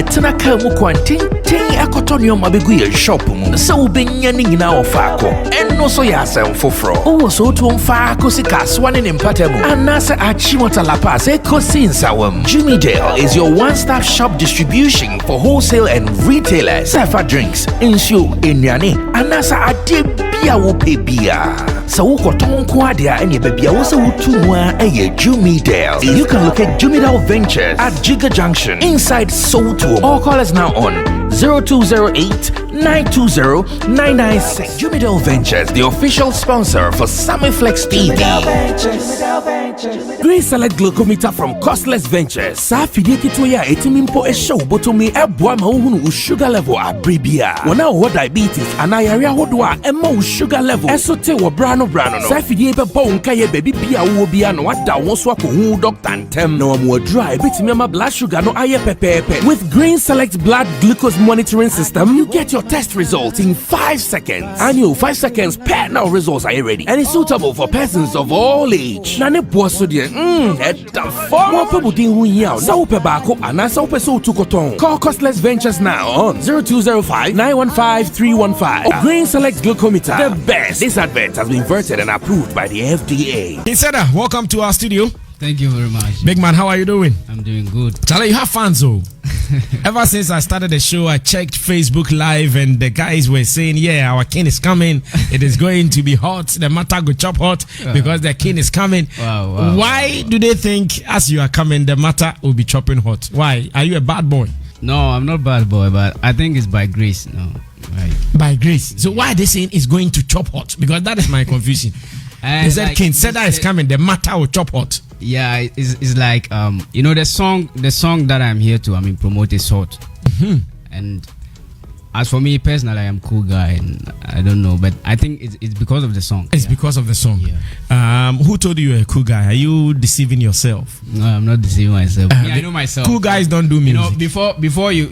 Tena kamu kwanting akotonyo mabegu ye shop mu so benya ni nyina ofako enno so ya asem foforo o so to mfa sika swane ne mpatamu anase achimota la pass ekosinsa Jimmy Dale is your one-stop shop distribution for wholesale and retailers. Safa drinks, insure, inyane, anasa adebia wo pebia. So ukoton kwadia any bebia wasa utumwa eye Jimmy Dale. You can locate Jimmy Dale Ventures at Jiga Junction inside Soto. All call us now on 0208-920-996. Jimmy Dale Ventures, the official sponsor for Sammy Flex TV. Green Select Glucometer from Costless Ventures. Safidi kitwaya etimimpo e show botomi ebwa mahunu sugar level abribia. Wana o diabetes anayaria hodwa emma sugar level. Esote wo brano no. Safidi ebe bo nkaye baby bia wo bia no wada wonso akohu doctor ntem na wo dry bitimi ma blood sugar no aye pepepe. With Green Select blood glucose monitoring system, you get your test results in 5 seconds. And you 5 seconds pair now results are ready. And it's suitable for persons of all age. Na ne boso de Call Costless Ventures now on 0205-915-315 or Green Select Glucometer. The best. This advert has been vetted and approved by the FDA. Cedar, welcome to our studio. Thank you very much. Big man, how are you doing? I'm doing good. Charlie, you have fans though. Ever since I started the show, I checked Facebook Live and the guys were saying, yeah, our king is coming. It is going to be hot. The matter go chop hot because the king is coming. Wow. Why do they think as you are coming, the matter will be chopping hot? Why? Are you a bad boy? No, I'm not bad boy, but I think it's by grace. No, right. By grace. So why are they saying it's going to chop hot? Because that is my confusion. They said like, King Cedar is coming, the matter will chop hot. Yeah, it's like you know the song that I'm here to promote is hot. And as for me personally, I am a cool guy and I don't know, but I think it's because of the song. It's because of the song. Yeah. Who told you you're a cool guy? Are you deceiving yourself? No, I'm not deceiving myself. I know myself. Cool guys don't do music. You know, before you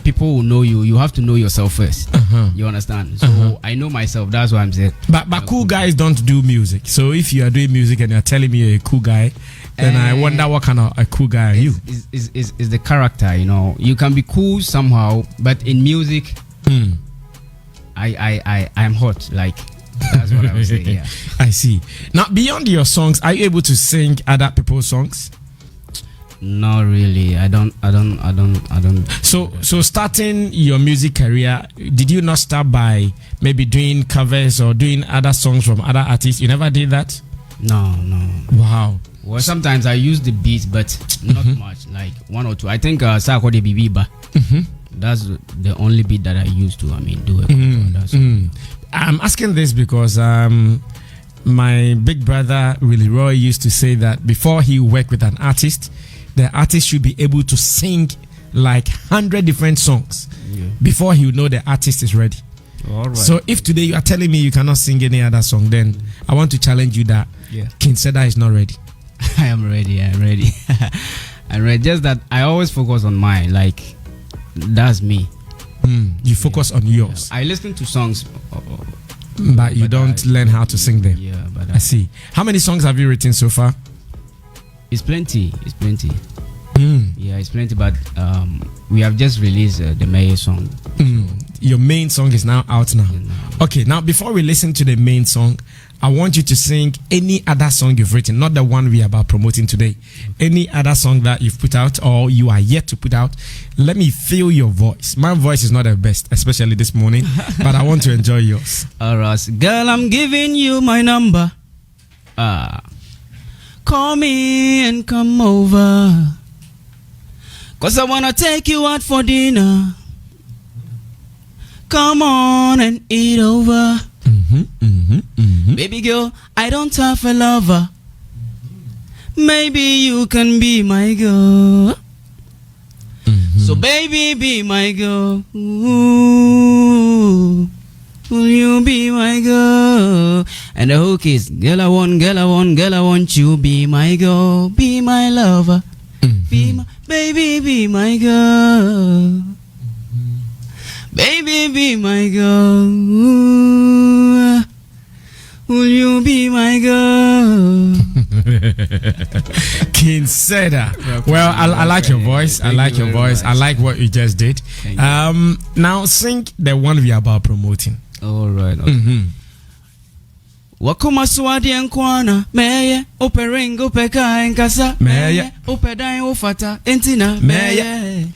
people will know you have to know yourself first. You understand? So I know myself. That's why I'm saying. But cool guys don't do music. So if you are doing music and you're telling me you're a cool guy, then I wonder what kind of a cool guy are you? Is the character, you know. You can be cool somehow, but in music, I'm hot. Like that's what I would say. Yeah. I see. Now beyond your songs, are you able to sing other people's songs? Not really. I don't. So starting your music career, did you not start by maybe doing covers or doing other songs from other artists? You never did that? No. Wow. Well, sometimes I use the beats, but not much, like 1 or 2. I think Sako de Bibiba. That's the only beat that I used to, do it. I'm asking this because my big brother Willie Roy used to say that before he worked with an artist, the artist should be able to sing like 100 different songs before he would know the artist is ready. All right. So if today you are telling me you cannot sing any other song, then I want to challenge you that King Cedar is not ready. I am ready. I'm ready. Just that I always focus on mine. Like that's me. You focus on yours. I listen to songs, but you don't learn how to sing them. Yeah, but I see. How many songs have you written so far? It's plenty. Yeah, it's plenty. But we have just released the main song. Your main song is now out now. Okay, now before we listen to the main song, I want you to sing any other song you've written, not the one we are about promoting today. Any other song that you've put out or you are yet to put out. Let me feel your voice. My voice is not the best, especially this morning, but I want to enjoy yours. All right, girl, I'm giving you my number. Call me and come over. 'Cause I wanna take you out for dinner. Come on and eat over. Baby girl, I don't have a lover. Maybe you can be my girl. So baby, be my girl. Ooh, will you be my girl? And the hook is, girl I want you. Be my girl, be my lover. Be my, baby, be my girl. Baby, be my girl. Ooh, will you be my girl? King Cedar. Well, I like your voice. I like your voice. I like what you just did. Now sing the one we are about promoting. All right. Wakuma swadi enkwana meye operingo peka enkasa meye opedai ofata entina meye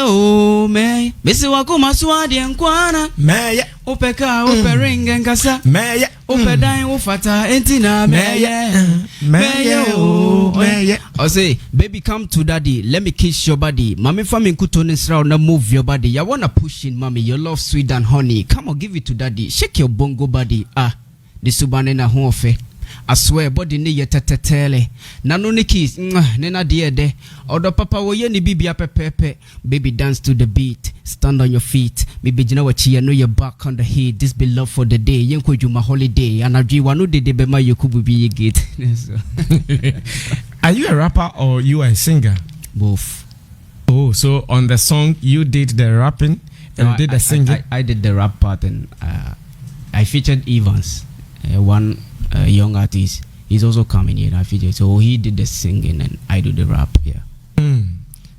oh meye bisi wakuma swadi enkwana meye opeka operingo enkasa meye opedai ofata entina meye oh meye. I say, baby, come to daddy, let me kiss your body. Mommy family kutonis round and move your body. I wanna push in, mommy, your love sweet and honey. Come on, give it to daddy, shake your bongo body. The subane na hofe. I swear, body ni yetetele. Nano ni kiss, nena de. Odo papa wo ye ni bibi pepe. Baby dance to the beat, stand on your feet. Baby jina wachi, I know you're back on the heat. This be love for the day. Yenko you my holiday. And I dream wanu de bema yokubu be ye gate. Are you a rapper or you are a singer? Both. Oh, so on the song you did the rapping and did the singing? I did the rap part and I featured Evans, one young artist. He's also coming here. I featured, so he did the singing and I do the rap. Yeah.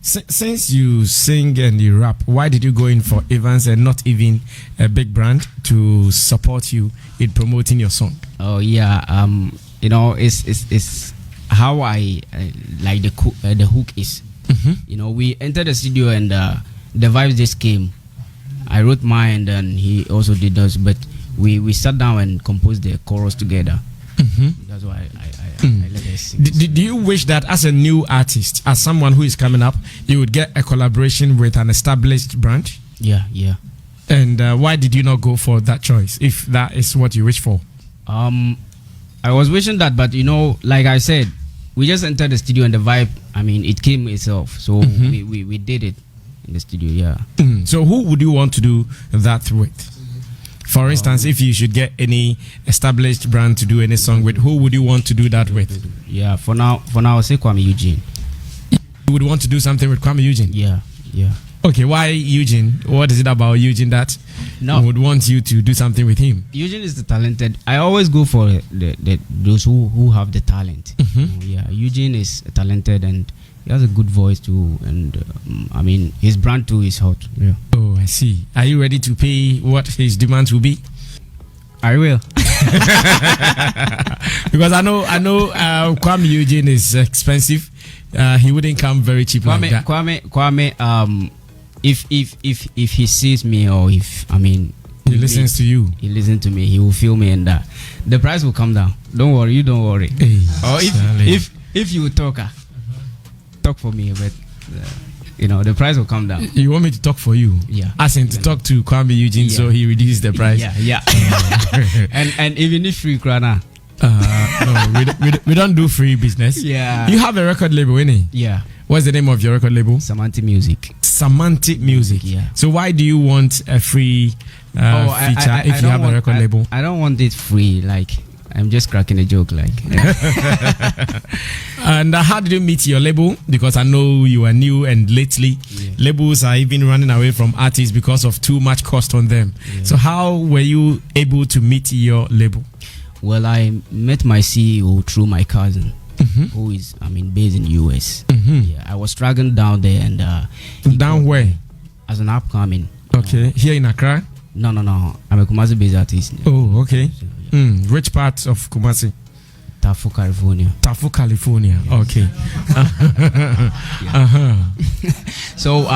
Since you sing and you rap, why did you go in for Evans and not even a big brand to support you in promoting your song? Oh yeah, you know, it's how I like the hook is. You know, we entered the studio and the vibes just came. I wrote mine and he also did us, but we sat down and composed the chorus together. That's why I let us sing. Do you wish that as a new artist, as someone who is coming up, you would get a collaboration with an established brand? Yeah. And why did you not go for that choice if that is what you wish for? I was wishing that, but you know, like I said, we just entered the studio and the vibe, I mean, it came itself. So we did it in the studio, yeah. So who would you want to do that with? For instance, if you should get any established brand to do any song with, who would you want to do that with? Yeah, for now I'll say Kwame Eugene. You would want to do something with Kwame Eugene? Yeah. Okay, why Eugene? What is it about Eugene that would want you to do something with him? Eugene is the talented. I always go for those who have the talent. Yeah, Eugene is talented and he has a good voice too. And I mean, his brand too is hot. Yeah. Oh, I see. Are you ready to pay what his demands will be? I will. Because I know Kwame Eugene is expensive. He wouldn't come very cheap like that. Kwame, if he sees me or if he listens to you, he listens to me, he will feel me and the price will come down. Don't worry, you don't worry. Hey, or if you talk for me, but you know the price will come down. You want me to talk for you? Yeah. As in to talk to Kwame Eugene, so he reduces the price. Yeah. and even if free krana. No, we don't do free business. Yeah. You have a record label, innit? Yeah. What's the name of your record label? Samantha Music. Samantha Music. Yeah. So why do you want a free feature if you have a record label? I don't want it free. Like I'm just cracking a joke. Like. And how did you meet your label? Because I know you are new and lately labels are even running away from artists because of too much cost on them. Yeah. So how were you able to meet your label? Well, I met my CEO through my cousin, who is, based in the US. Yeah, I was struggling down there and down where? As an upcoming. Okay, here in Accra? No. I'm a Kumasi-based artist. Oh, okay. So, yeah. Which part of Kumasi? Tafu, California. Tafu, California. Yes. Okay. So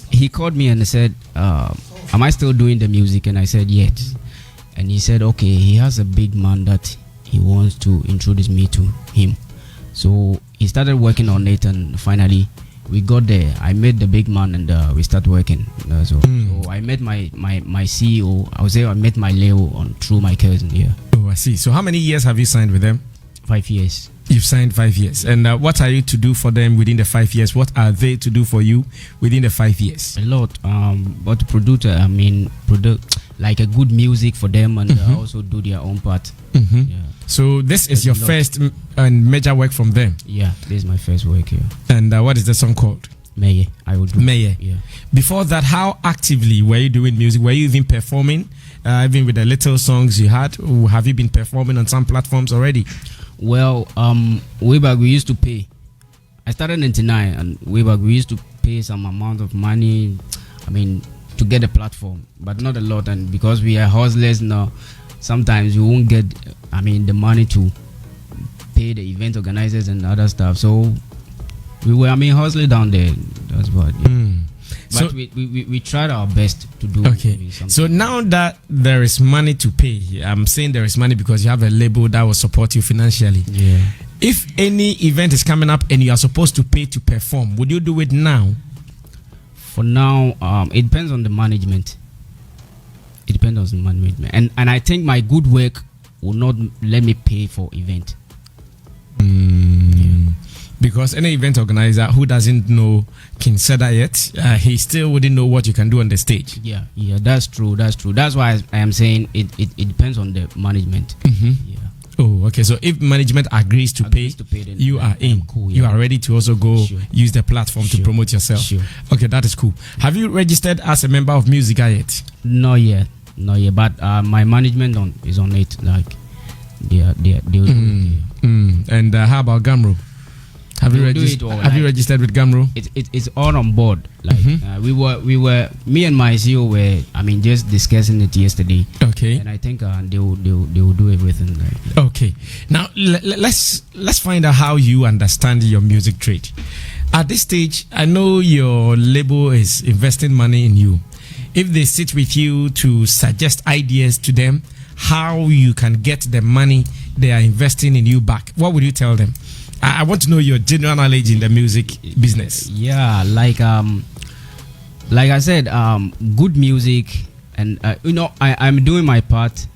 he called me and he said, "Am I still doing the music?" And I said, "Yes." And he said, okay, he has a big man that he wants to introduce me to him. So he started working on it and finally we got there. I met the big man and we started working. So I met my CEO. I would say I met my Leo through my cousin. Yeah. Oh, I see. So how many years have you signed with them? 5 years. You've signed 5 years. And what are you to do for them within the 5 years? What are they to do for you within the 5 years? A lot. But to produce, like a good music for them and also do their own part. Mm-hmm. Yeah. So this is your first and major work from them? Yeah, this is my first work here. And what is the song called? Meye. I will do. Meye. Yeah. Before that, how actively were you doing music? Were you even performing? Even with the little songs you had? Or have you been performing on some platforms already? Well, way back we used to pay. I started in 99 and way back we used to pay some amount of money, to get a platform, but not a lot. And because we are hustlers now, sometimes you won't get, the money to pay the event organizers and other stuff. So we were, hustling down there. That's what. Yeah. But So we tried our best to do. Okay. So now that there is money to pay, I'm saying there is money because you have a label that will support you financially. Yeah. If any event is coming up and you are supposed to pay to perform, would you do it now? For now, it depends on the management. It depends on the management, and I think my good work will not let me pay for event. Yeah. Because any event organizer who doesn't know Cedar yet, he still wouldn't know what you can do on the stage. Yeah, that's true. That's why I am saying it depends on the management. Mm-hmm. Yeah. Oh, okay. So if management agrees to pay, then you are in. Cool, yeah. You are ready to also go use the platform to promote yourself. Sure. Okay, that is cool. Have you registered as a member of Musica yet? Not yet. But my management is on it. Like they'll do it. And how about Gamro? Have you registered with Gamro? It's all on board. Like we were me and my CEO were just discussing it yesterday. Okay. And I think they will do everything. Like. Okay. Now let's find out how you understand your music trade. At this stage, I know your label is investing money in you. If they sit with you to suggest ideas to them, how you can get the money they are investing in you back, what would you tell them? I want to know your general knowledge in the music business. Yeah, like I said, good music, and I'm doing my part,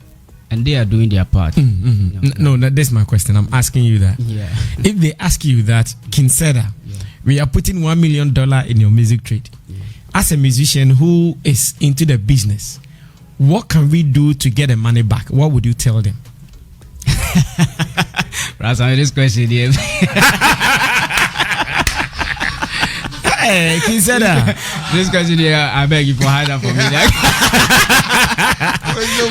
and they are doing their part. No, that's my question. I'm asking you that. Yeah. If they ask you that, Cedar, we are putting $1 million in your music trade. Yeah. As a musician who is into the business, what can we do to get the money back? What would you tell them? Answer this question here. Hey, Cedar. This question here, I beg you for hide that for me.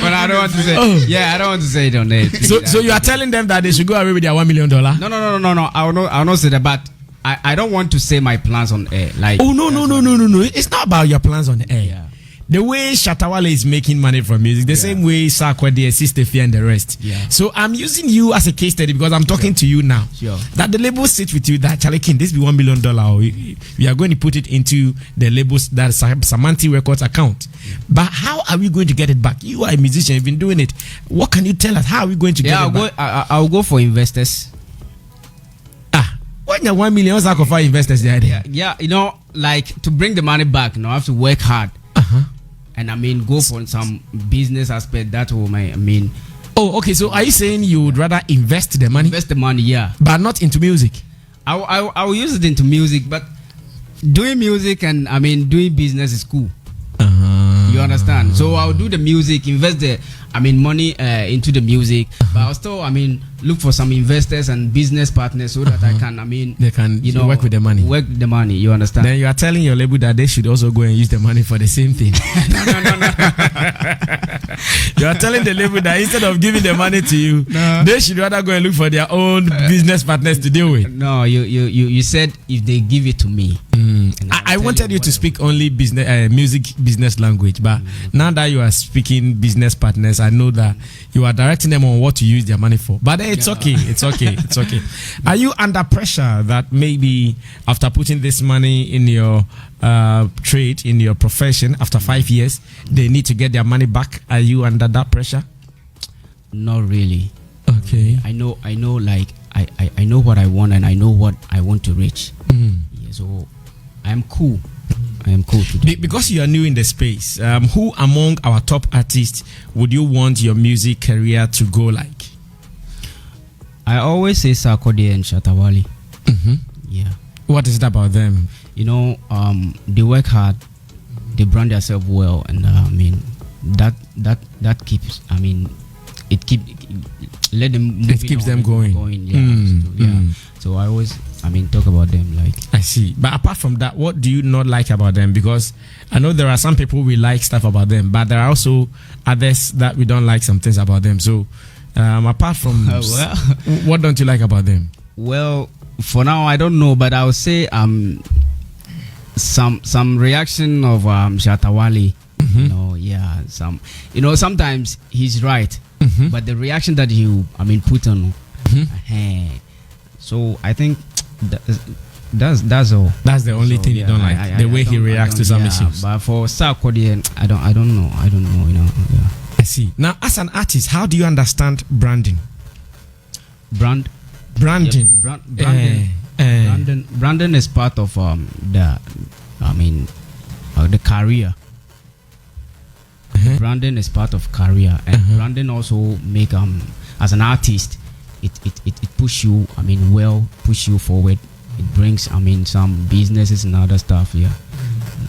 But I don't want to say. I don't want to say it on there. So you are telling them that they should go away with their $1 million? No. I will not say that, but I don't want to say my plans on air. Like, no. It's not about your plans on air. Yeah. The way Shatawale is making money from music, the same way Sarkodie, Sister Fee, and the rest. Yeah. So I'm using you as a case study because I'm talking to you now. Sure. That the label sits with you that Charlie King, this be $1 million. We are going to put it into the labels that Samanti Records account. But how are we going to get it back? You are a musician, you've been doing it. What can you tell us? How are we going to get it back? I'll go for investors. When you're $1 million, what's that for investors there? Yeah, like to bring the money back, I have to work hard. And go for some business aspect that will Oh, okay. So are you saying you would rather invest the money? Invest the money, yeah. But not into music? I will use it into music, but doing music and doing business is cool. You understand? So I'll do the music, invest the money into the music, but I'll still look for some investors and business partners so that I can they can work with the money. Work with the money, you understand? Then you are telling your label that they should also go and use the money for the same thing. No. You are telling the label that instead of giving the money to you, they should rather go and look for their own business partners to deal with. No, you said if they give it to me. I wanted you to speak only business music business language, but now that you are speaking business partners, I know that you are directing them on what to use their money for. But it's okay. Are you under pressure that maybe after putting this money in your trade, in your profession, after 5 years, they need to get their money back? Are you under that pressure? Not really. Okay. I know like I know what I want and I know what I want to reach. Yeah, so I am cool. I am cool today. Because you are new in the space, who among our top artists would you want your music career to go like? I always say Sarkodie and Shatawale. Yeah. What is it about them? You know, they work hard, they brand themselves well, and I mean that keeps. I mean, it keeps them going. Yeah. So I always, talk about them like. I see. But apart from that, what do you not like about them? Because I know there are some people we like stuff about them, but there are also others that we don't like some things about them. So apart from what don't you like about them? Well, for now I don't know, but I would say some reaction of Shatawale. Sometimes he's right, but the reaction that you put on. So I think that's all. That's the only thing you don't like. The way he reacts to some issues. But for Sarkodie, I don't know. Yeah. I see. Now, as an artist, how do you understand branding? Branding. Branding is part of the career. Branding is part of career, and branding also make as an artist, it push you push you forward. It brings some businesses and other stuff. Yeah,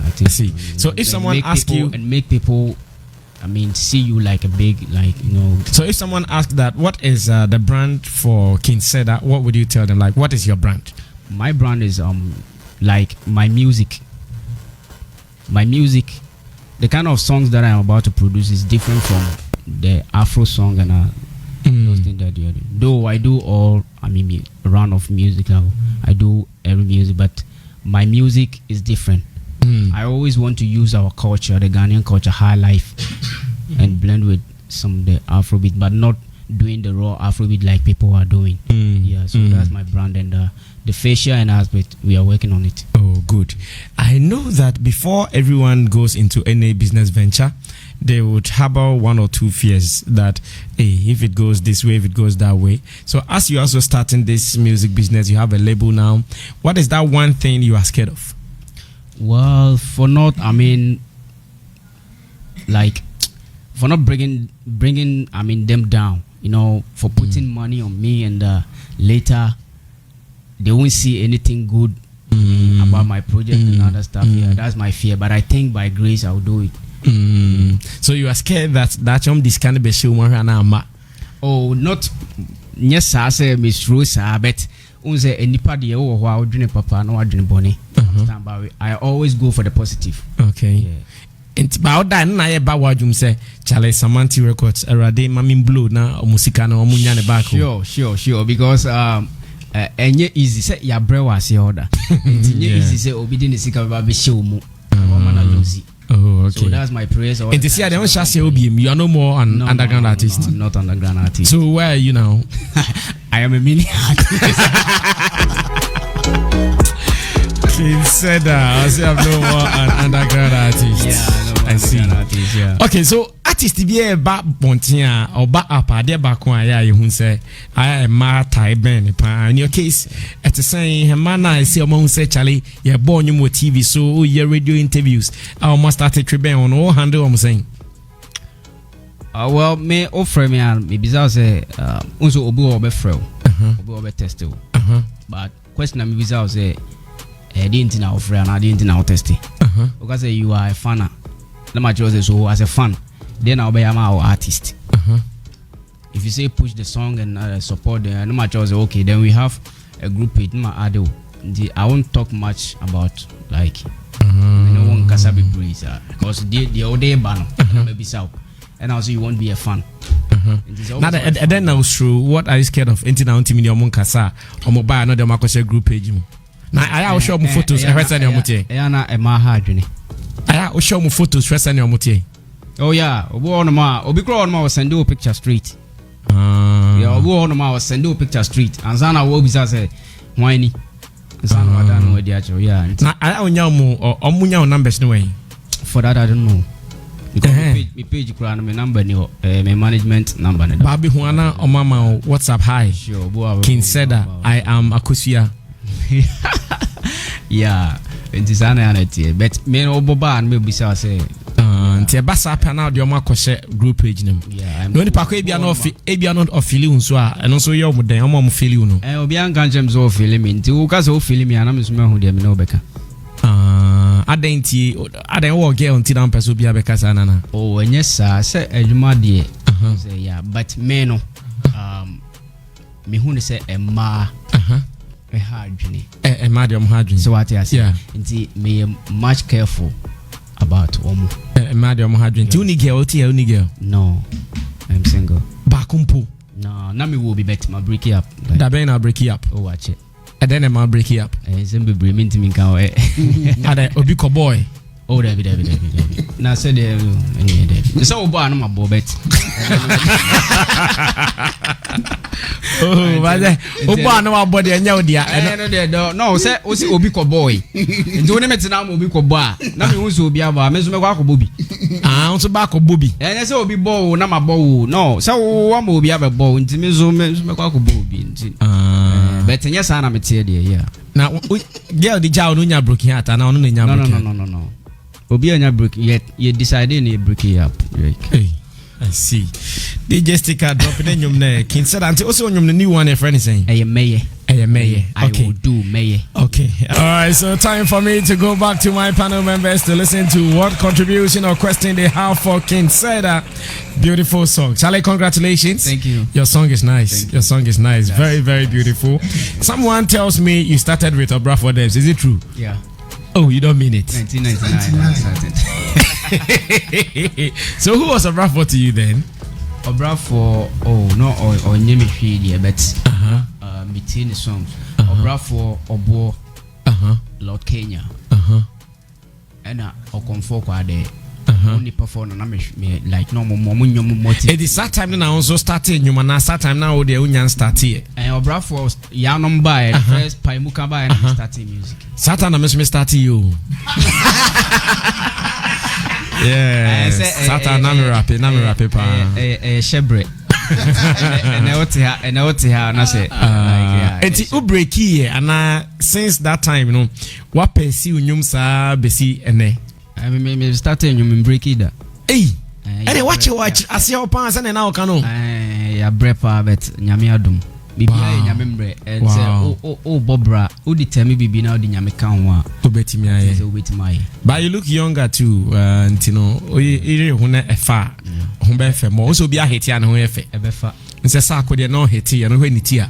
I see. So if someone asks you and make people see you like a big So if someone asks that, what is the brand for King Cedar, what would you tell them? Like, what is your brand? My brand is like my music. The kind of songs that I'm about to produce is different from the Afro song and those things that you're doing. Though I do all round of music now. I do every music, but my music is different. I always want to use our culture, the Ghanaian culture, high life, and blend with some of the Afrobeat, but not doing the raw Afrobeat like people are doing. So that's my brand, and the facial and aspect, we are working on it. Oh, good. I know that before everyone goes into any business venture, they would harbor one or two fears that, hey, if it goes this way, if it goes that way. So as you're also starting this music business, you have a label now. What is that one thing you are scared of? Well, for not bringing them down, for putting money on me, and later they won't see anything good about my project and other stuff. Yeah, that's my fear. But I think by grace I'll do it. So you are scared that this can be shown? Oh, not yes, I say Miss Rosa, but anybody papa no I always go for the positive. Okay. It's about that na ye ba wadum say Charlie Samanti Records erade mamin blow na musika na omunya ne back. Sure because enye easy say ya brewa say order. Enye easy say obidi ne sika ba be show mu. Oh, okay. So that's my praise. And to see I don't say OBM, you are no more an underground artist. No, not underground artist. So where are you now? I am a mini artist. King Cedar, I say I'm no more an underground artist. Yeah, I see. Artist, yeah. Okay, so artist be a back bontia or back up there back one ya you say I am ma tai ben in your case at the same man I see among say Charlie you're born you more TV so your radio interviews I almost started to be on all handle I'm saying. Well, me offer me and maybe say also obu obe frel obu obe test but question me bizarre say didn't now offer and I didn't now test because say you are a fan. Let me just say so as a fan. Then I'll be our artist. If you say push the song and support the no matter okay, then we have a group page. I won't talk much about like no one Kasabi breeze because the old day ban maybe so, and also you won't be a fan. Now then now true. What are you scared of? Ain't now intimidate your Kasa or mobile no the group page. Now I show me photos. I heard your mutie. I show me photos. First and your mutie. Oh yeah, obi on ma send you a picture street. Yeah, obi on ma send you a picture street. And sana wo bisa say whiny. Sana wadan we dia cho yeah. Na I onya mu or omunya numbers no way. For that I don't know. Because me page kura my number ni my management number ni. Babi huana omama WhatsApp hi. Sure, King Cedar, I am Akusia. Yeah. It is an anity, but me no boba and me be say. Nti basa pa na de o makose group page nim. Yeah. No ni pa ko ebia no ofili so a eno so ye omudan o mo fili no. Obi an kan chem so fili me nti wo ka so fili me anam so me hu de me no beka. Aden wo girl nti na mpeso bia beka sa nana. Oh, enye sa se adwuma de. Say yeah, but me no me hu ne say emma e hardwini. Emma de hardwini. So what I say. Nti me much careful about omo. Emma de hardwini. Ti uni girl. No. I'm single. Bakumpo. No, na me will be bet my break it up. Da ben na break it up. Oh watch it. And then Emma break it up. Sembe bring me to me kan e. Ada obi ko boy. Oh, David. Now said there. So oba na my boy bet. Oh, but oba na my body anya odia. No, say o si obi ko boy. Nti woni metina mo obi ko boy. Na me hu so obi aba, me so me kwa ko bobi. So ba ko bobi. Enya say obi boy na ma boy. No, say wo ma obi aba boy. Nti me so me kwa ko bobi. Nti but enya sa na me tie there, yeah. Na girl di jaw no nya broken heart na ono nya broken. No. Obi anya break yet you decided to break it up. Hey, I see. DJ sticker drop in nyum na King Cedar until also nyum the new one a friend is saying. Hey Maye. Okay. I will do Maye. Okay. All right, so time for me to go back to my panel members to listen to what contribution or question they have for King Cedar. Beautiful song. Charlie, congratulations. Thank you. Your song is nice. Your song is nice. Yes. Very, very beautiful. Someone tells me you started with Obra for Debs. Is it true? Yeah. Oh, you don't mean it. 1999. So who was Obra for to you then? Obra for or Nyemi Shidi, but between the songs. Obra for Obo, Lord Kenya, and Okonfo Kwade. Only perform and me like no more. It is that time now also starting. You man, that time now the union started. And Obra for Yanom by first Paimuka by and starting music. Satan, I miss me starting you. Yeah, Satan, I'm rapping, Shebre. And I would say, and I say, it's Ubreaki, and since that time, you know, what pursue Nyumsa, Bessie, and I mean, starting you break it. Hey, and watch. I see your pants and now canoe. I brepa bet Nyamiadum. Bibi Nyamembre and say, oh, Bobra, who determine me be now the Nyamikanwa. Obetimia. But you look younger too, and you know, you a far. Humbefe more also be a hitian who efe. Ebefa. And say, Sako, they're no hiti, and when it's here.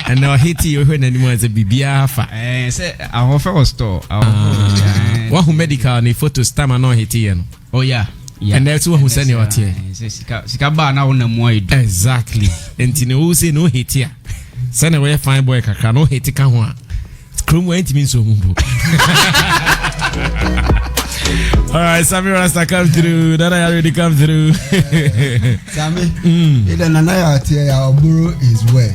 And now hiti you when anyone is a BBA fa. Say our offer was store. One who medical ni photos time and no hiti. Oh yeah. And that's one who send you out here. Sikaba na una moid. Exactly. And you know say no hiti. Send away fine boy kaka no hiti kanwa. Scrum went mean so mumbo. Alright, Sammy Rasta come through. That I already come through. Sammy, either Nanaya Tia or Buru is where.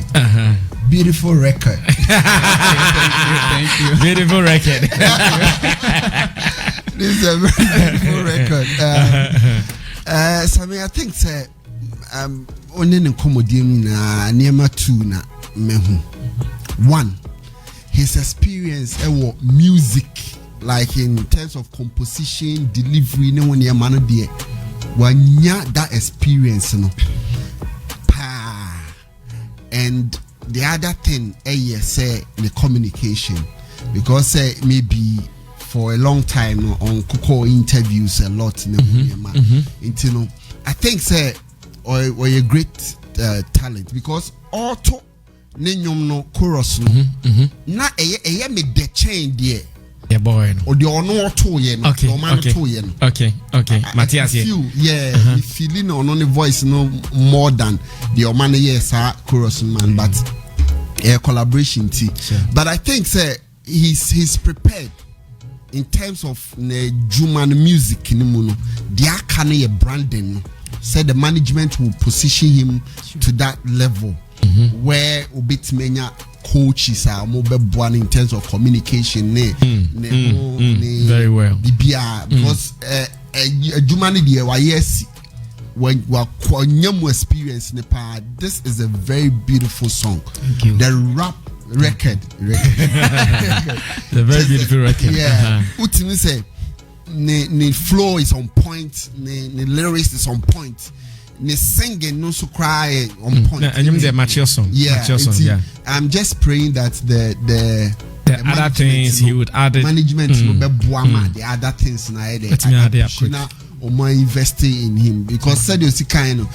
Beautiful record. Thank you. Beautiful record. This is a very beautiful record. Sammy, I think only in comedian Nema 2 na mehu. One, his experience music. Like in terms of composition, delivery, no one near man there. Wanya that experience, no. And the other thing, say the communication, because maybe for a long time on Kuko interviews a lot, you know. I think or a great talent because auto nenyom no chorus no na me the chain there. Yeah, boy. Or the honor to yen. Okay. Matthias, yeah. Feeling on the voice no more than the Omani yes chorus man, but a collaboration tea. Sure. But I think he's prepared in terms of Juman music in the mono. Dia kane branding. Said the management will position him to that level where ubit menya coaches are mobile born in terms of communication very well because humanity when you are experience this is a very beautiful song. Thank you. The rap record. It's a very beautiful record. Yeah. Ultimately say, the flow is on point. The lyrics is on point. The singing no so cry on point. And you the mature song. Yeah. Mature song, yeah. I'm just praying that the other things he would add it. Management no be buama the other things na there. Or investing in him because said you see kind of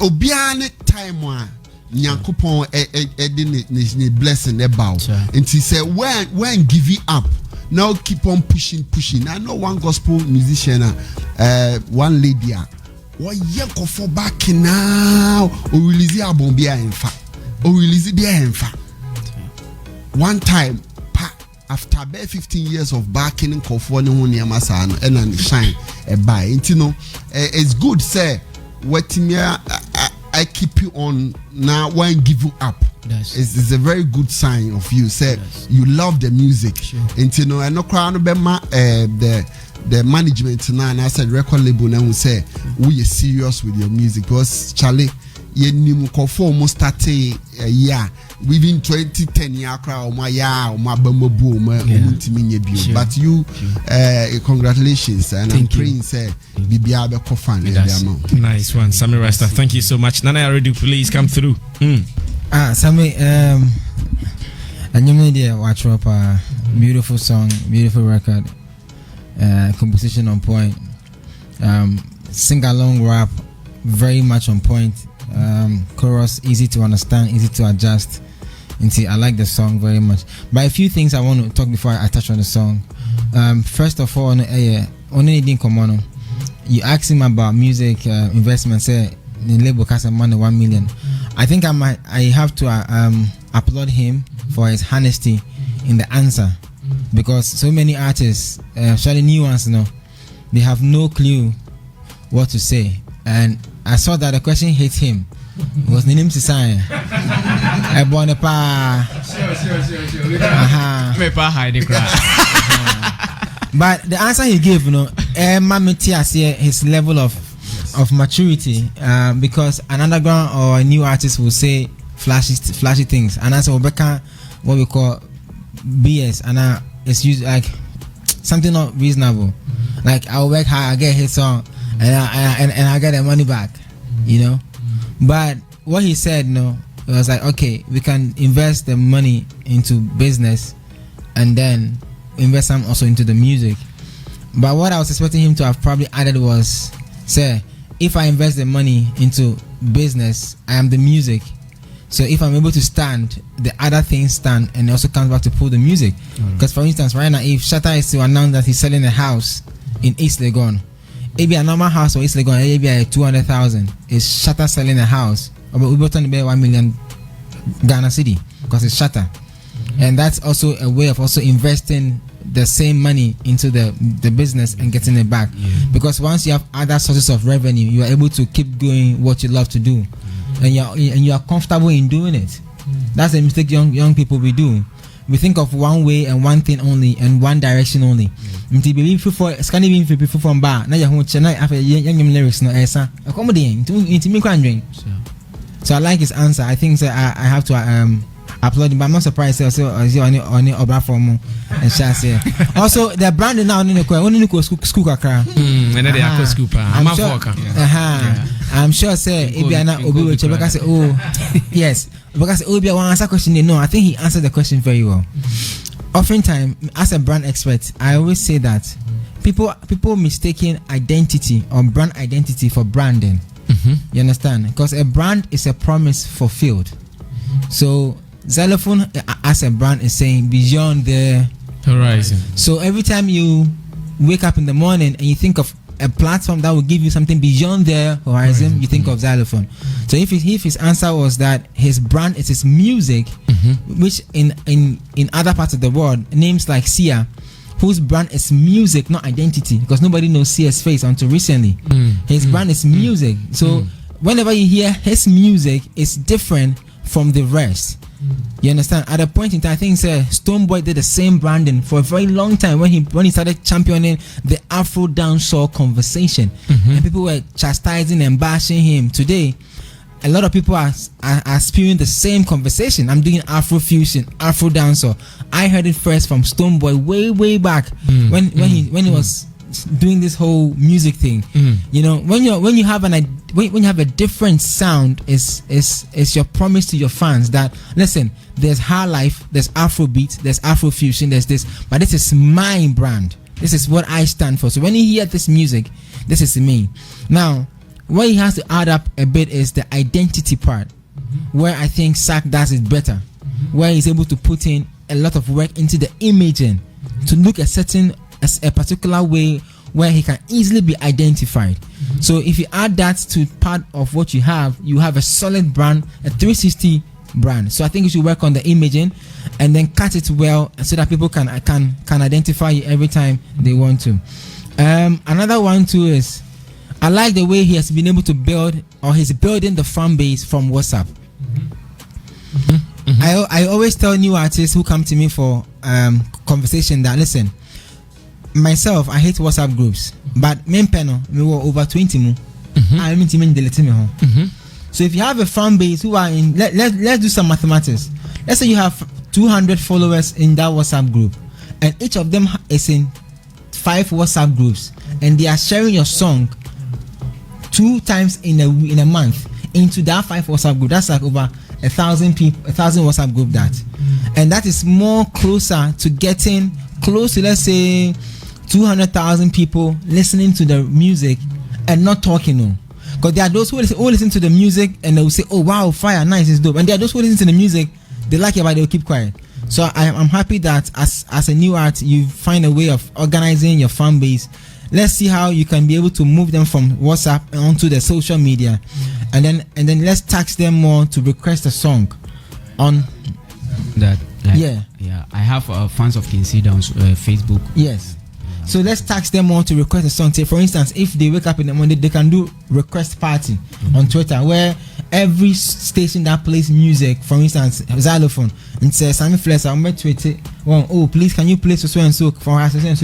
obiane time one Nyankopon the blessing about and he said when give it up now keep on pushing. I know one gospel musician one lady what yanko for back now or release the album be in fact or release the in fact one time after about 15 years of backing in California and shine a buy it's good say what I keep you on now when give you up. It's a very good sign of you say you love the music and I know crown the management now and I said record label now will say we are serious with your music because Charlie ye nimu kofo almost 30 year within 2010 year crowd my bambu but you congratulations and I'm praying say bibia be kofan nice one Sammy Rasta, thank you so much. Nana already please come through. Sammy and you made a watch up a beautiful song, beautiful record, composition on point, sing along rap very much on point, chorus easy to understand, easy to adjust. And see, I like the song very much. But a few things I want to talk before I touch on the song. First of all, only didn't come on. You asked him about music investment. Say the label costs money 1 million. I think I have to applaud him for his honesty in the answer, because so many artists, especially new ones, they have no clue what to say. And I saw that the question hit him. It was Ninim Sisai. I born a pa. But the answer he gave, his level of maturity, because an underground or a new artist will say flashy things, and as Rebecca, what we call BS, and it's used like something not reasonable. Like I'll work hard, I get his song, and I get the money back, But what he said, it was like, okay, we can invest the money into business and then invest some also into the music. But what I was expecting him to have probably added was, say, if I invest the money into business, I am the music. So if I'm able to stand, the other things stand, and it also comes back to pull the music. Because for instance, right now, if Shatta is to announce that he's selling a house in East Legon, maybe a normal house for East Legon, maybe a 200,000. Is Shatta selling a house? But we bought on the 1 million Ghana City because it's Shatta. And that's also a way of also investing the same money into the business and getting it back. Because once you have other sources of revenue, you are able to keep doing what you love to do, and you are comfortable in doing it. That's a mistake young people we do. We think of one way and one thing only and one direction only. Mti believe for scanning people from bar. Na ya hu chena after young lyrics no esa. Accommodating to me crandring. So I like his answer. I think I have to applaud him, but I'm not surprised also on Obra from and Shase. Also the brand now only school kakra. And they are school. I'm sure say Ibiana Obi will say, oh yes. Because Obi one answer question. No, I think he answered the question very well. Oftentimes, as a brand expert, I always say that people mistaking identity or brand identity for branding. You understand? Because a brand is a promise fulfilled. So Zylofon as a brand is saying beyond the horizon. So every time you wake up in the morning and you think of a platform that will give you something beyond the horizon, you think of Zylofon. So if his answer was that his brand is his music, which in other parts of the world, names like Sia, whose brand is music, not identity, because nobody knows Sia's face until recently. His brand is music. So whenever you hear his music, it's different from the rest. You understand? At a point in time, I think Stonebwoy did the same branding for a very long time when he started championing the Afro dancehall conversation, and people were chastising and bashing him. Today, a lot of people are spewing the same conversation. I'm doing Afro fusion, Afro dancer. I heard it first from Stonebwoy way back when he was doing this whole music thing. You know, when you have a different sound, is your promise to your fans that listen, there's high life, there's Afrobeat, there's Afro fusion, there's this, but this is my brand. This is what I stand for. So when you hear this music, this is me. Now, what he has to add up a bit is the identity part, where I think Sack does it better, where he's able to put in a lot of work into the imaging to look a particular way where he can easily be identified. So if you add that to part of what you have a solid brand, a 360 brand. So I think you should work on the imaging and then cut it well so that people can identify you every time they want to. Another one too is I like the way he has been able to build, or he's building the fan base from WhatsApp. I always tell new artists who come to me for conversation that listen, myself, I hate WhatsApp groups, but me were over 20 mo. I mean to delete me home. So if you have a fan base who are in, let's do some mathematics. Let's say you have 200 followers in that WhatsApp group, and each of them is in 5 WhatsApp groups, and they are sharing your song 2 times in a month into that 5 WhatsApp group. That's like over 1,000 people, 1,000 WhatsApp group that, and that is more closer to getting close to, let's say, 200,000 people listening to the music and not talking. No, because there are those who listen to the music and they will say, "Oh wow, fire, nice, it's dope," and there are those who listen to the music, they like it but they will keep quiet. So I'm happy that as a new art, you find a way of organizing your fan base. Let's see how you can be able to move them from WhatsApp onto the social media, and then let's tax them more to request a song on that. Like, yeah. I have fans of Cedar on Facebook. Yes. So let's tax them more to request a song. Say, for instance, if they wake up in the morning, they can do request party on Twitter, where every station that plays music, for instance, Zylofon, and says, Sammy Flex, I'm going to tweet it. Well, oh, please, can you play so and so for us? No, but it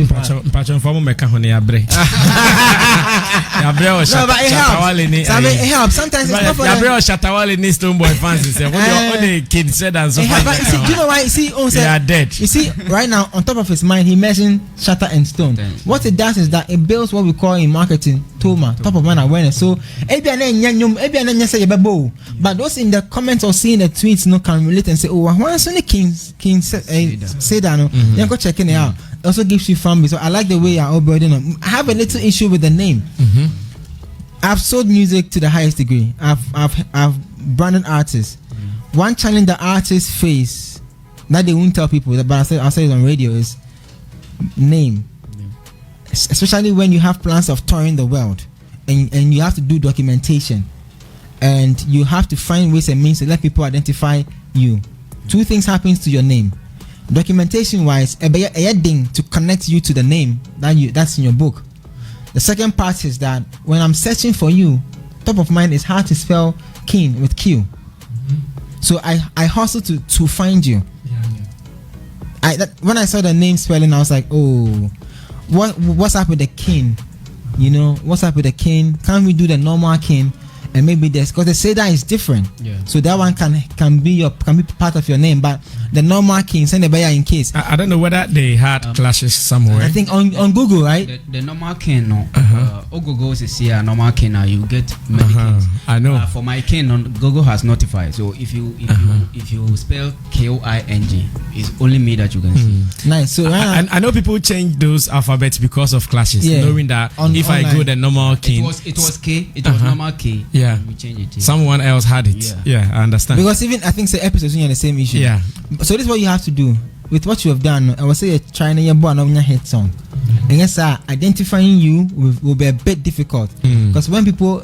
helps. It helps. Sometimes it's not for them. You know why? They are dead. You see, right now, on top of his mind, he mentioned Shatter and Stone. What it does is that it builds what we call in marketing TOMA, top of mind awareness. So but those in the comments or seeing the tweets can relate and say, oh, why is the King say that? No, then go checking it out. It also gives you fan base. So I like the way you're all building up. I have a little issue with the name. I've sold music to the highest degree. I've branded artists. One challenge the artists face that they won't tell people, but I'll say it on radio, is name. Especially when you have plans of touring the world and you have to do documentation and you have to find ways and means to let people identify you. 2 things happens to your name. Documentation wise, a heading to connect you to the name that's in your book. The second part is that when I'm searching for you, top of mind is how to spell Qing with Q. So I hustle to find you. When I saw the name spelling, I was like, oh, what's up with the Qing? You know, what's up with the Qing? Can't we do the normal Qing? And maybe because the Cedar is different, so that one can be part of your name, but the normal Qing send a buyer in case. I don't know whether they had clashes somewhere. I think on Google, right? The normal Qing, no. Google is here normal Qing now. You get many Qings. I know. For my Qing, Google has notified. So if you spell King, it's only me that you can see. Nice. So I know people change those alphabets because of clashes, knowing that if I go the normal Qing, it was K. It was normal K. Yeah, we changed it. Someone else had it. Yeah, I understand. Because even I think the episodes when you're the same issue. Yeah. So this is what you have to do with what you have done. I will say trying to born on your hit song. And yes, identifying you will be a bit difficult because when people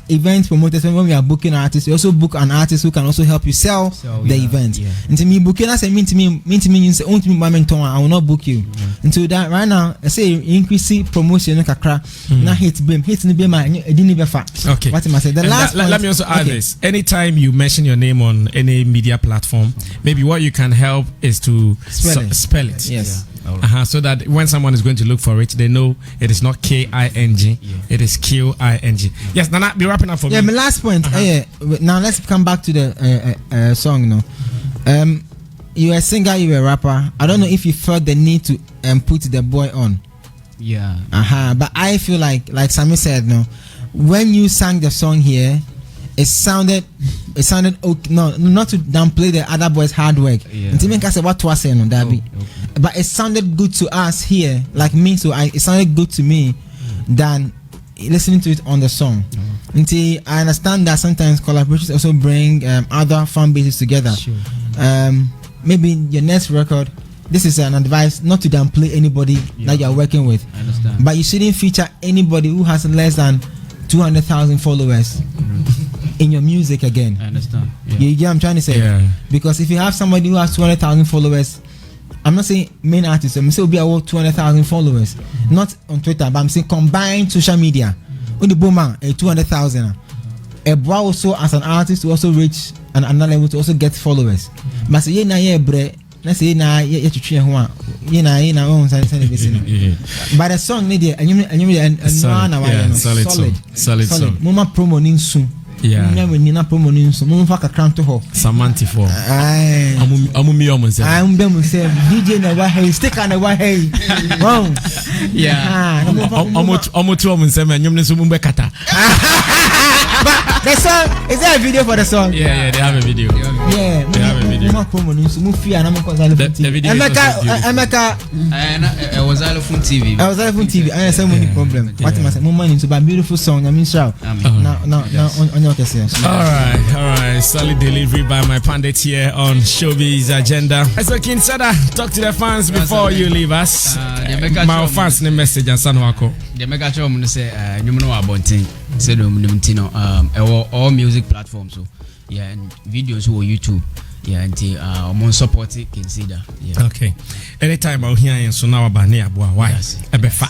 event promoters, when we are booking artists, we also book an artist who can also help you sell the event. And to me, booking us mean to me you say only me I will not book you. Until that right now, I say increase promotion na hit beam I didn't even fact. Okay. What am I saying? The last let me also add this. Anytime you mention your name on any media platform, maybe what you can help is to spell it. Yes. So that when someone is going to look for it, they know it is not King, it is Qing. Yes, Nana, be wrapping up for me. Yeah, my last point. Now let's come back to the song. No, you're a singer, you're a rapper. I don't know if you felt the need to put the boy on. Yeah. But I feel like Sammy said, no, when you sang the song here, it sounded okay. No, not to downplay the other boys' hard work. But it sounded good to us here, like me. So it sounded good to me than listening to it on the song. I understand that sometimes collaborations also bring other fan bases together. Sure. Maybe your next record, this is an advice not to downplay anybody that you are working with. I understand. But you shouldn't feature anybody who has less than 200,000 followers in your music again. I understand. Yeah. You get what I'm trying to say? Yeah. Because if you have somebody who has 200,000 followers, I'm not saying main artists, I'm saying will be 200,000 followers. Not on Twitter, but I'm saying combined social media. When the boomer 200,000. A boy also as an artist to also reach another level to also get followers. But say let's say na ye twetwe ho a ye na on say but the song need solid song mama promo ni nsu ni na promo ni nsu mama fa kakra to ho Samanti for amumi omonse am be mo say DJ na wa hey sticker na wa hey wow yeah omotu omonse me nyum ne so mu be kata. But the song, is there a video for the song? Yeah, they have a video. Yeah, they have a video. The video. Emeka. I was Zylofon TV. I have so many problems. What am I saying? Money to buy beautiful song. I mean, shout. Now, on your case. All right. Solid delivery by my pandit here on Showbiz Agenda. So, King Cedar, talk to the fans before you leave us. My fans need message and Sanwako. The mega show I'm say you know about thing. Say all music platforms. So yeah, and videos on YouTube. Yeah, and I'm on support it in Cedar. Yeah. Okay. Anytime out here in Sunawa Bania, why? Ebefa.